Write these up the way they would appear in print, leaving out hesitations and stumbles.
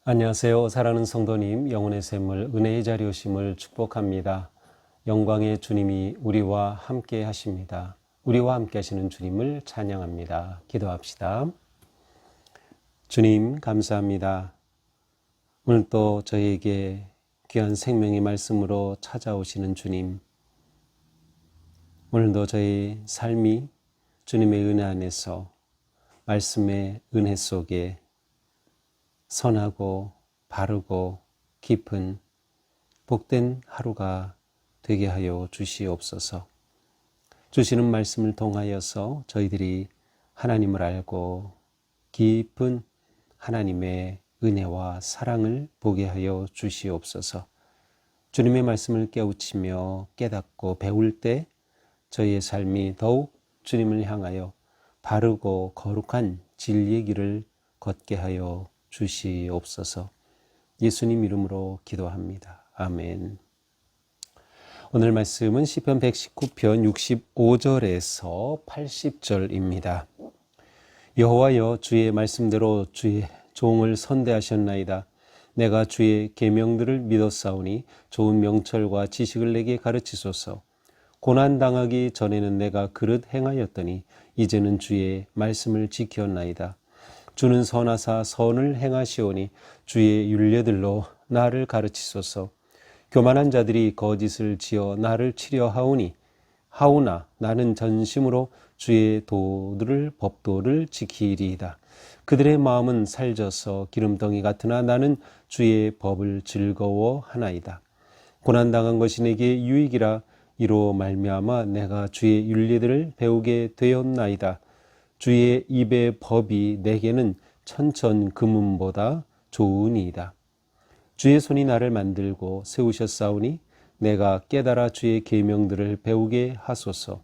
안녕하세요. 사랑하는 성도님, 영혼의 샘물 은혜의 자리 오심을 축복합니다. 영광의 주님이 우리와 함께 하십니다. 우리와 함께 하시는 주님을 찬양합니다. 기도합시다. 주님 감사합니다. 오늘 또 저희에게 귀한 생명의 말씀으로 찾아오시는 주님, 오늘도 저희 삶이 주님의 은혜 안에서 말씀의 은혜 속에 선하고 바르고 깊은 복된 하루가 되게 하여 주시옵소서. 주시는 말씀을 통하여서 저희들이 하나님을 알고 깊은 하나님의 은혜와 사랑을 보게 하여 주시옵소서. 주님의 말씀을 깨우치며 깨닫고 배울 때 저희의 삶이 더욱 주님을 향하여 바르고 거룩한 진리의 길을 걷게 하여 주시옵소서. 예수님 이름으로 기도합니다. 아멘. 오늘 말씀은 시편 119편 65절에서 80절입니다. 여호와여, 주의 말씀대로 주의 종을 선대하셨나이다. 내가 주의 계명들을 믿었사오니 좋은 명철과 지식을 내게 가르치소서. 고난당하기 전에는 내가 그릇 행하였더니 이제는 주의 말씀을 지켰나이다. 주는 선하사 선을 행하시오니 주의 율례들로 나를 가르치소서. 교만한 자들이 거짓을 지어 나를 치려 하오나 나는 전심으로 주의 도를 법도를 지키리이다. 그들의 마음은 살져서 기름덩이 같으나 나는 주의 법을 즐거워하나이다. 고난당한 것이 내게 유익이라. 이로 말미암아 내가 주의 율례들을 배우게 되었나이다. 주의 입의 법이 내게는 천천 금은보다 좋으니이다. 주의 손이 나를 만들고 세우셨사오니 내가 깨달아 주의 계명들을 배우게 하소서.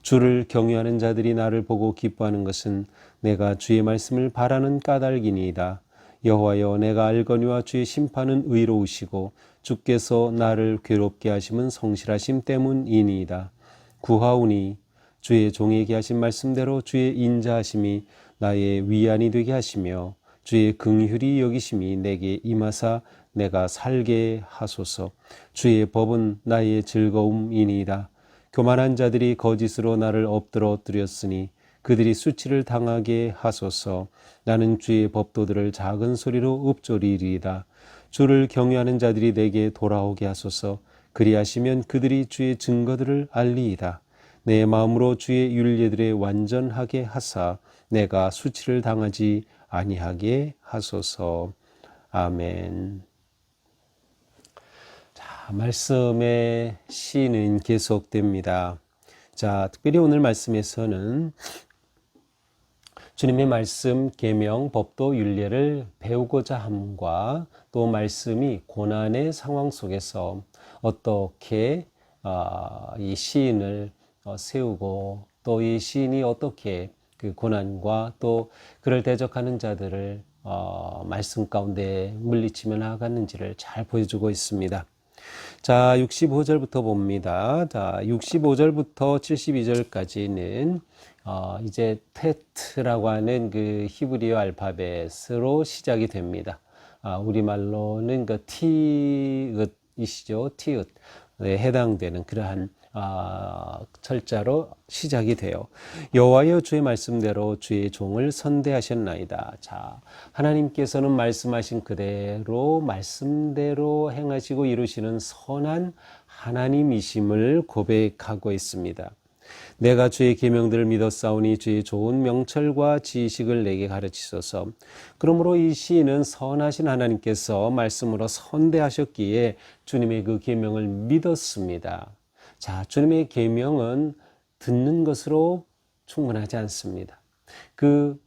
주를 경외하는 자들이 나를 보고 기뻐하는 것은 내가 주의 말씀을 바라는 까닭이니이다. 여호와여, 내가 알거니와 주의 심판은 의로우시고 주께서 나를 괴롭게 하심은 성실하심 때문이니이다. 구하오니 주의 종에게 하신 말씀대로 주의 인자하심이 나의 위안이 되게 하시며 주의 긍휼히 여기심이 내게 임하사 내가 살게 하소서. 주의 법은 나의 즐거움이니이다. 교만한 자들이 거짓으로 나를 엎드러뜨렸으니 그들이 수치를 당하게 하소서. 나는 주의 법도들을 작은 소리로 읊조리리이다. 주를 경외하는 자들이 내게 돌아오게 하소서. 그리하시면 그들이 주의 증거들을 알리이다. 내 마음으로 주의 율례들에 완전하게 하사 내가 수치를 당하지 아니하게 하소서. 아멘. 자, 말씀의 시는 계속됩니다. 자, 특별히 오늘 말씀에서는 주님의 말씀, 계명, 법도, 율례를 배우고자 함과 또 말씀이 고난의 상황 속에서 어떻게 이 시인을 세우고 또 이 시인이 어떻게 그 고난과 또 그를 대적하는 자들을 말씀 가운데 물리치며 나아갔는지를 잘 보여주고 있습니다. 자, 65절부터 봅니다. 자, 65절부터 72절까지는 이제 테트라고 하는 그 히브리어 알파벳으로 시작이 됩니다. 우리말로는 그 티읕이시죠. 티읕. 에 해당되는 그러한 철자로 시작이 돼요. 여호와여, 주의 말씀대로 주의 종을 선대하셨나이다. 자, 하나님께서는 말씀하신 그대로 말씀대로 행하시고 이루시는 선한 하나님이심을 고백하고 있습니다. 내가 주의 계명들을 믿었사오니 주의 좋은 명철과 지식을 내게 가르치소서. 그러므로 이 시인은 선하신 하나님께서 말씀으로 선대하셨기에 주님의 그 계명을 믿었습니다. 자, 주님의 계명은 듣는 것으로 충분하지 않습니다. 그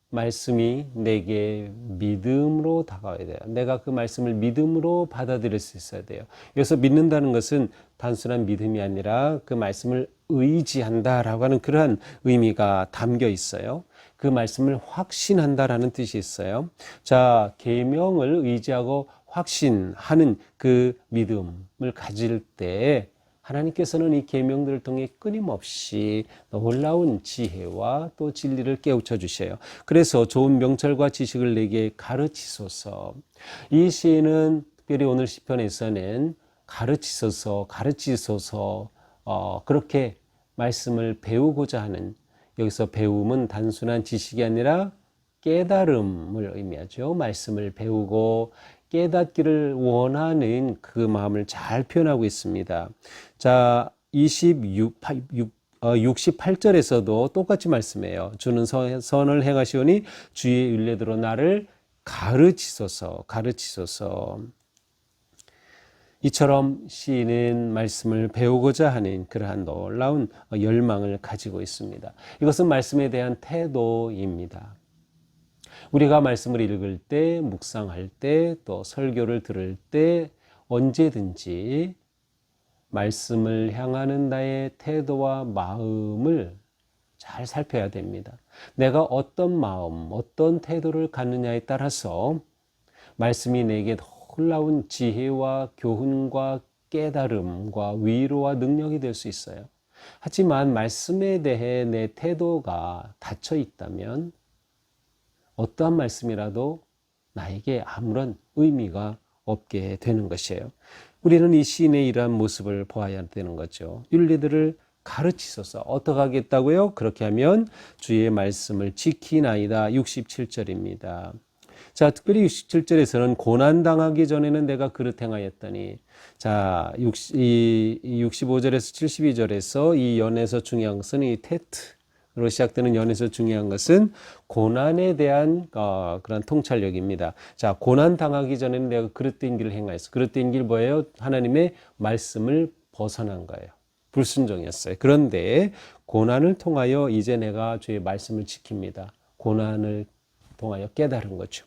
말씀이 내게 믿음으로 다가와야 돼요. 내가 그 말씀을 믿음으로 받아들일 수 있어야 돼요. 여기서 믿는다는 것은 단순한 믿음이 아니라 그 말씀을 의지한다라고 하는 그러한 의미가 담겨 있어요. 그 말씀을 확신한다라는 뜻이 있어요. 자, 계명을 의지하고 확신하는 그 믿음을 가질 때 하나님께서는 이 계명들을 통해 끊임없이 놀라운 지혜와 또 진리를 깨우쳐 주셔요. 그래서 좋은 명철과 지식을 내게 가르치소서. 이 시인은 특별히 오늘 시편에서는 가르치소서 그렇게 말씀을 배우고자 하는, 여기서 배움은 단순한 지식이 아니라 깨달음을 의미하죠. 말씀을 배우고 깨닫기를 원하는 그 마음을 잘 표현하고 있습니다. 자, 68절에서도 똑같이 말씀해요. 주는 선을 행하시오니 주의 율례대로 나를 가르치소서. 이처럼 시인은 말씀을 배우고자 하는 그러한 놀라운 열망을 가지고 있습니다. 이것은 말씀에 대한 태도입니다. 우리가 말씀을 읽을 때, 묵상할 때, 또 설교를 들을 때 언제든지 말씀을 향하는 나의 태도와 마음을 잘 살펴야 됩니다. 내가 어떤 마음, 어떤 태도를 갖느냐에 따라서 말씀이 내게 놀라운 지혜와 교훈과 깨달음과 위로와 능력이 될 수 있어요. 하지만 말씀에 대해 내 태도가 닫혀 있다면 어떠한 말씀이라도 나에게 아무런 의미가 없게 되는 것이에요. 우리는 이 시인의 이러한 모습을 보아야 되는 거죠. 율례들을 가르치소서. 어떻게 하겠다고요? 그렇게 하면 주의 말씀을 지키나이다. 67절입니다. 자, 특별히 67절에서는 고난당하기 전에는 내가 그릇 행하였더니, 자, 65절에서 72절에서 이 연에서 중요한 것은 이 테트로 시작되는 연에서 중요한 것은 고난에 대한 그런 통찰력입니다. 자, 고난당하기 전에는 내가 그릇된 길을 행하였어. 그릇된 길 뭐예요? 하나님의 말씀을 벗어난 거예요. 불순종이었어요. 그런데 고난을 통하여 이제 내가 주의 말씀을 지킵니다. 고난을 통하여 깨달은 거죠.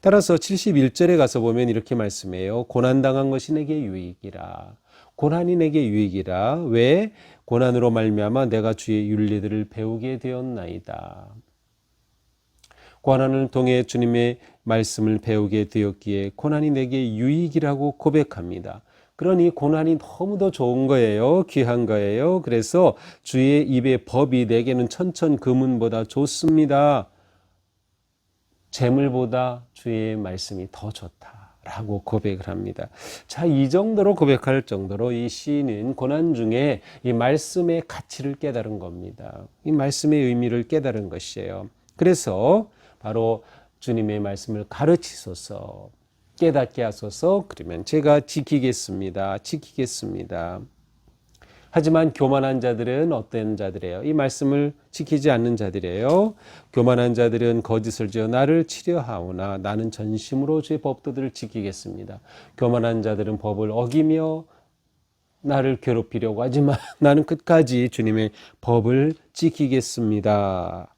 따라서 71절에 가서 보면 이렇게 말씀해요. 고난당한 것이 내게 유익이라. 고난이 내게 유익이라. 왜? 고난으로 말미암아 내가 주의 윤리들을 배우게 되었나이다. 고난을 통해 주님의 말씀을 배우게 되었기에 고난이 내게 유익이라고 고백합니다. 그러니 고난이 너무도 좋은 거예요. 귀한 거예요. 그래서 주의 입의 법이 내게는 천천금은보다 좋습니다. 재물보다 주의 말씀이 더 좋다라고 고백을 합니다. 자, 이 정도로 고백할 정도로 이 시인은 고난 중에 이 말씀의 가치를 깨달은 겁니다. 이 말씀의 의미를 깨달은 것이에요. 그래서 바로 주님의 말씀을 가르치소서, 깨닫게 하소서. 그러면 제가 지키겠습니다. 하지만 교만한 자들은 어떤 자들이에요? 이 말씀을 지키지 않는 자들이에요. 교만한 자들은 거짓을 지어 나를 치려하오나 나는 전심으로 주의 법도들을 지키겠습니다. 교만한 자들은 법을 어기며 나를 괴롭히려고 하지만 나는 끝까지 주님의 법을 지키겠습니다.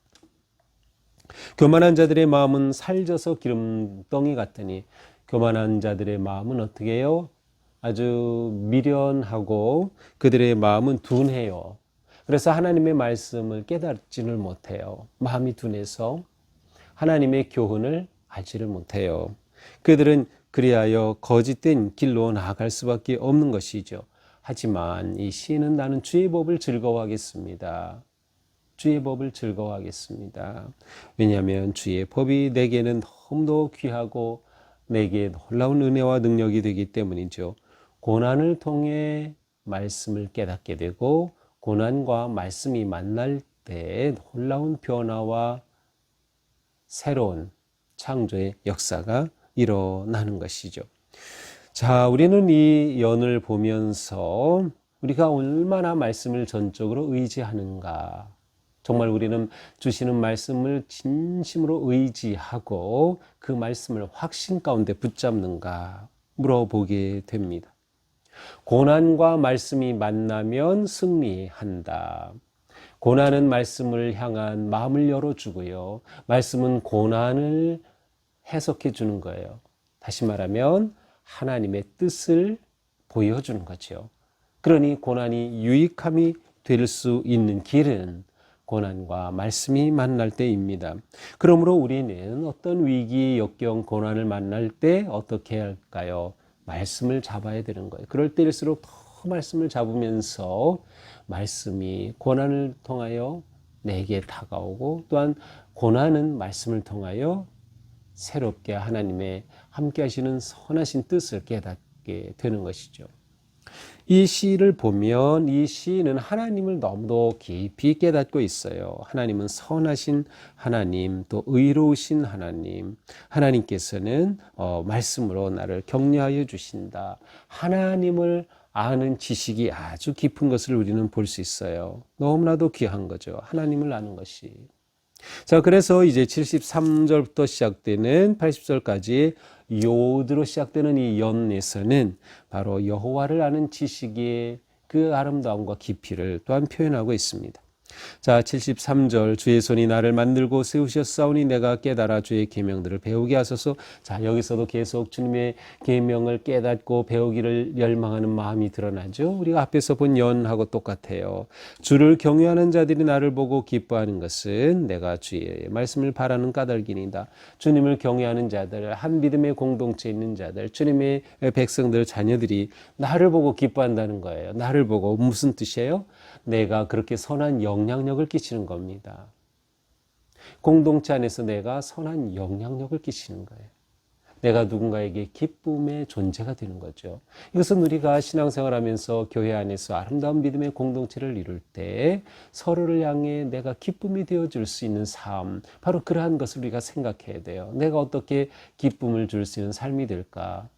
교만한 자들의 마음은 살져서 기름덩이 같으니, 교만한 자들의 마음은 어떻게 해요? 아주 미련하고 그들의 마음은 둔해요. 그래서 하나님의 말씀을 깨닫지를 못해요. 마음이 둔해서 하나님의 교훈을 알지를 못해요. 그들은 그리하여 거짓된 길로 나아갈 수밖에 없는 것이죠. 하지만 이 시인은 나는 주의 법을 즐거워하겠습니다. 주의 법을 즐거워하겠습니다. 왜냐하면 주의 법이 내게는 너무도 귀하고 내게 놀라운 은혜와 능력이 되기 때문이죠. 고난을 통해 말씀을 깨닫게 되고 고난과 말씀이 만날 때 놀라운 변화와 새로운 창조의 역사가 일어나는 것이죠. 자, 우리는 이 연을 보면서 우리가 얼마나 말씀을 전적으로 의지하는가, 정말 우리는 주시는 말씀을 진심으로 의지하고 그 말씀을 확신 가운데 붙잡는가 물어보게 됩니다. 고난과 말씀이 만나면 승리한다. 고난은 말씀을 향한 마음을 열어주고요. 말씀은 고난을 해석해 주는 거예요. 다시 말하면 하나님의 뜻을 보여주는 거죠. 그러니 고난이 유익함이 될 수 있는 길은 고난과 말씀이 만날 때입니다. 그러므로 우리는 어떤 위기, 역경, 고난을 만날 때 어떻게 할까요? 말씀을 잡아야 되는 거예요. 그럴 때일수록 더 말씀을 잡으면서 말씀이 고난을 통하여 내게 다가오고, 또한 고난은 말씀을 통하여 새롭게 하나님의 함께 하시는 선하신 뜻을 깨닫게 되는 것이죠. 이 시를 보면 이 시인은 하나님을 너무도 깊이 깨닫고 있어요. 하나님은 선하신 하나님, 또 의로우신 하나님, 하나님께서는 말씀으로 나를 격려하여 주신다. 하나님을 아는 지식이 아주 깊은 것을 우리는 볼 수 있어요. 너무나도 귀한 거죠. 하나님을 아는 것이. 자, 그래서 이제 73절부터 시작되는 80절까지 요드로 시작되는 이 연에서는 바로 여호와를 아는 지식의 그 아름다움과 깊이를 또한 표현하고 있습니다. 자, 73절 주의 손이 나를 만들고 세우셨사오니 내가 깨달아 주의 계명들을 배우게 하소서. 자, 여기서도 계속 주님의 계명을 깨닫고 배우기를 열망하는 마음이 드러나죠. 우리가 앞에서 본 연하고 똑같아요. 주를 경외하는 자들이 나를 보고 기뻐하는 것은 내가 주의 말씀을 바라는 까닭이니이다. 주님을 경외하는 자들, 한 믿음의 공동체에 있는 자들, 주님의 백성들, 자녀들이 나를 보고 기뻐한다는 거예요. 나를 보고 무슨 뜻이에요? 내가 그렇게 선한 영향력을 끼치는 겁니다. 공동체 안에서 내가 선한 영향력을 끼치는 거예요. 내가 누군가에게 기쁨의 존재가 되는 거죠. 이것은 우리가 신앙생활하면서 교회 안에서 아름다운 믿음의 공동체를 이룰 때 서로를 향해 내가 기쁨이 되어줄 수 있는 삶, 바로 그러한 것을 우리가 생각해야 돼요. 내가 어떻게 기쁨을 줄 수 있는 삶이 될까?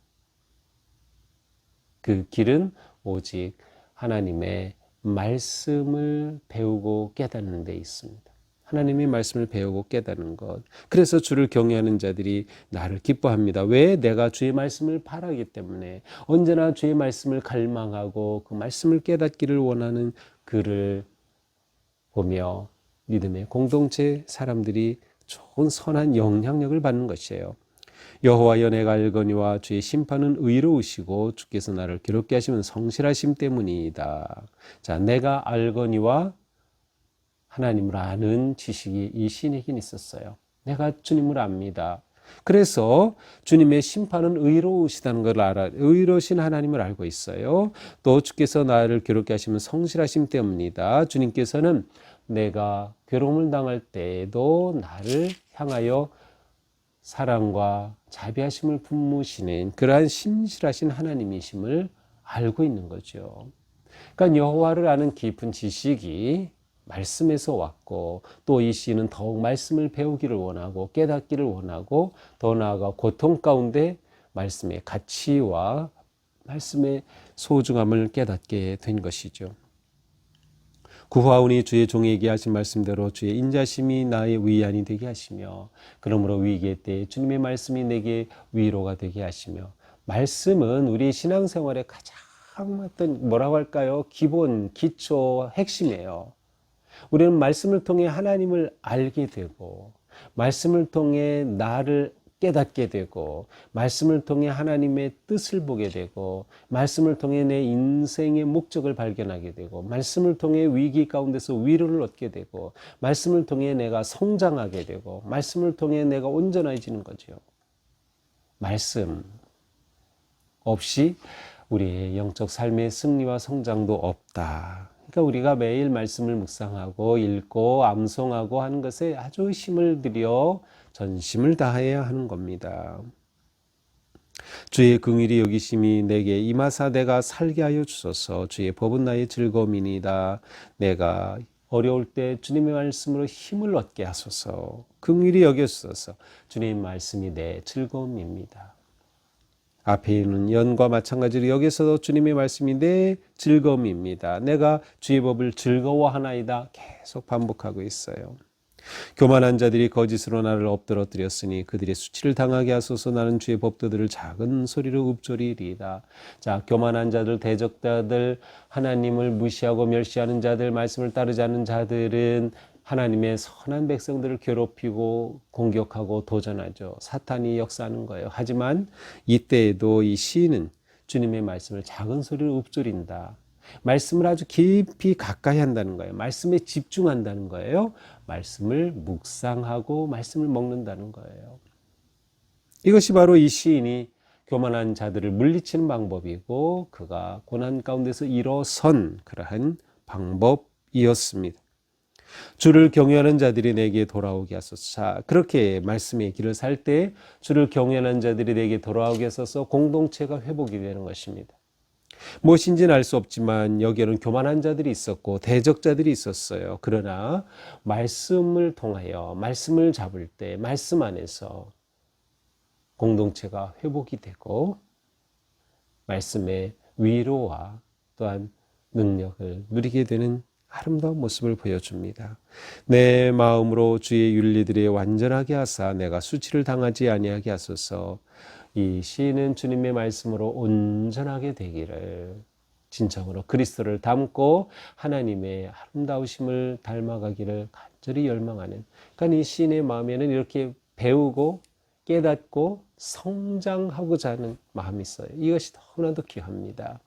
그 길은 오직 하나님의 말씀을 배우고 깨닫는 데 있습니다. 하나님의 말씀을 배우고 깨닫는 것. 그래서 주를 경외하는 자들이 나를 기뻐합니다. 왜? 내가 주의 말씀을 바라기 때문에. 언제나 주의 말씀을 갈망하고 그 말씀을 깨닫기를 원하는 그를 보며 믿음의 공동체 사람들이 좋은 선한 영향력을 받는 것이에요. 여호와여 내가 알거니와 주의 심판은 의로우시고 주께서 나를 괴롭게 하시면 성실하심 때문이다. 자, 내가 알거니와 하나님을 아는 지식이 이 시인에겐 있었어요. 내가 주님을 압니다. 그래서 주님의 심판은 의로우시다는 걸 알아, 의로우신 하나님을 알고 있어요. 또 주께서 나를 괴롭게 하시면 성실하심 때문이다. 주님께서는 내가 괴로움을 당할 때에도 나를 향하여 사랑과 자비하심을 품으시는 그러한 신실하신 하나님이심을 알고 있는 거죠. 그러니까 여호와를 아는 깊은 지식이 말씀에서 왔고, 또 이 시인은 더욱 말씀을 배우기를 원하고 깨닫기를 원하고, 더 나아가 고통 가운데 말씀의 가치와 말씀의 소중함을 깨닫게 된 것이죠. 구하오니 주의 종에게 하신 말씀대로 주의 인자심이 나의 위안이 되게 하시며, 그러므로 위기의 때에 주님의 말씀이 내게 위로가 되게 하시며. 말씀은 우리 신앙생활의 가장 어떤 뭐라고 할까요? 기본, 기초, 핵심이에요. 우리는 말씀을 통해 하나님을 알게 되고, 말씀을 통해 나를 깨닫게 되고, 말씀을 통해 하나님의 뜻을 보게 되고, 말씀을 통해 내 인생의 목적을 발견하게 되고, 말씀을 통해 위기 가운데서 위로를 얻게 되고, 말씀을 통해 내가 성장하게 되고, 말씀을 통해 내가 온전해지는 거죠. 말씀 없이 우리의 영적 삶의 승리와 성장도 없다. 그러니까 우리가 매일 말씀을 묵상하고 읽고 암송하고 하는 것에 아주 힘을 들여 전심을 다해야 하는 겁니다. 주의 긍휼이 여기심이 내게 임하사 내가 살게 하여 주소서. 주의 법은 나의 즐거움이니이다. 내가 어려울 때 주님의 말씀으로 힘을 얻게 하소서. 긍휼히 여겨주소서. 주님의 말씀이 내 즐거움입니다. 앞에 있는 연과 마찬가지로 여기서도 주님의 말씀이 내 즐거움입니다. 내가 주의 법을 즐거워하나이다. 계속 반복하고 있어요. 교만한 자들이 거짓으로 나를 엎드러뜨렸으니 그들의 수치를 당하게 하소서. 나는 주의 법도들을 작은 소리로 읊조리리이다. 자, 교만한 자들, 대적자들, 하나님을 무시하고 멸시하는 자들, 말씀을 따르지 않는 자들은 하나님의 선한 백성들을 괴롭히고 공격하고 도전하죠. 사탄이 역사하는 거예요. 하지만 이때에도 이 시인은 주님의 말씀을 작은 소리로 읊조린다. 말씀을 아주 깊이 가까이 한다는 거예요. 말씀에 집중한다는 거예요. 말씀을 묵상하고 말씀을 먹는다는 거예요. 이것이 바로 이 시인이 교만한 자들을 물리치는 방법이고 그가 고난 가운데서 일어선 그러한 방법이었습니다. 주를 경외하는 자들이 내게 돌아오게 하소서. 자, 그렇게 말씀의 길을 살 때 주를 경외하는 자들이 내게 돌아오게 하소서 공동체가 회복이 되는 것입니다. 무엇인지는 알 수 없지만 여기에는 교만한 자들이 있었고 대적자들이 있었어요. 그러나 말씀을 통하여 말씀을 잡을 때 말씀 안에서 공동체가 회복이 되고 말씀의 위로와 또한 능력을 누리게 되는 아름다운 모습을 보여줍니다. 내 마음으로 주의 윤리들에 완전하게 하사 내가 수치를 당하지 아니하게 하소서. 이 시인은 주님의 말씀으로 온전하게 되기를 진정으로 그리스도를 닮고 하나님의 아름다우심을 닮아가기를 간절히 열망하는, 그러니까 이 시인의 마음에는 이렇게 배우고 깨닫고 성장하고자 하는 마음이 있어요. 이것이 너무나도 귀합니다.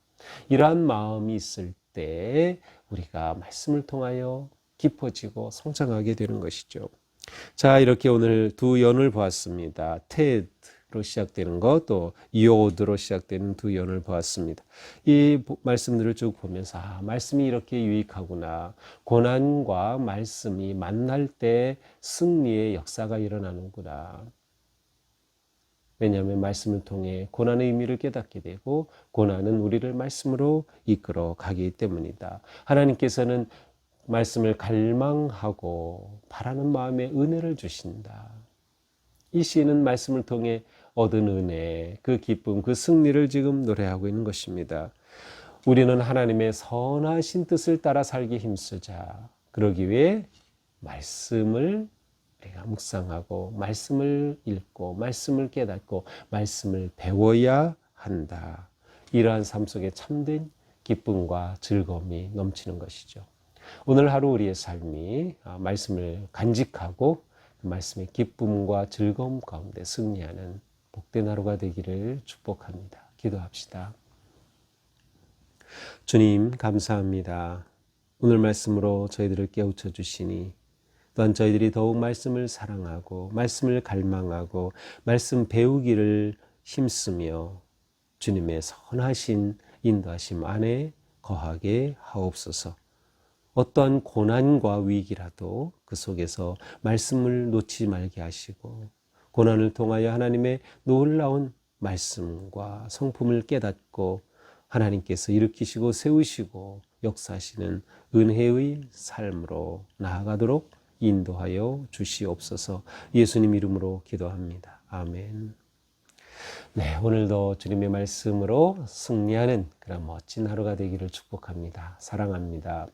이러한 마음이 있을 때 우리가 말씀을 통하여 깊어지고 성장하게 되는 것이죠. 자, 이렇게 오늘 두 연을 보았습니다. 테드로 시작되는 것, 또 요드로 시작되는 두 연을 보았습니다. 이 말씀들을 쭉 보면서 말씀이 이렇게 유익하구나. 고난과 말씀이 만날 때 승리의 역사가 일어나는구나. 왜냐하면 말씀을 통해 고난의 의미를 깨닫게 되고 고난은 우리를 말씀으로 이끌어 가기 때문이다. 하나님께서는 말씀을 갈망하고 바라는 마음에 은혜를 주신다. 이 시인은 말씀을 통해 얻은 은혜, 그 기쁨, 그 승리를 지금 노래하고 있는 것입니다. 우리는 하나님의 선하신 뜻을 따라 살기 힘쓰자. 그러기 위해 말씀을 우리가 묵상하고 말씀을 읽고 말씀을 깨닫고 말씀을 배워야 한다. 이러한 삶 속에 참된 기쁨과 즐거움이 넘치는 것이죠. 오늘 하루 우리의 삶이 말씀을 간직하고 말씀의 기쁨과 즐거움 가운데 승리하는 복된 하루가 되기를 축복합니다. 기도합시다. 주님 감사합니다. 오늘 말씀으로 저희들을 깨우쳐 주시니 또한 저희들이 더욱 말씀을 사랑하고 말씀을 갈망하고 말씀 배우기를 힘쓰며 주님의 선하신 인도하심 안에 거하게 하옵소서. 어떠한 고난과 위기라도 그 속에서 말씀을 놓지 말게 하시고 고난을 통하여 하나님의 놀라운 말씀과 성품을 깨닫고 하나님께서 일으키시고 세우시고 역사하시는 은혜의 삶으로 나아가도록 인도하여 주시옵소서. 예수님 이름으로 기도합니다. 아멘. 네, 오늘도 주님의 말씀으로 승리하는 그런 멋진 하루가 되기를 축복합니다. 사랑합니다.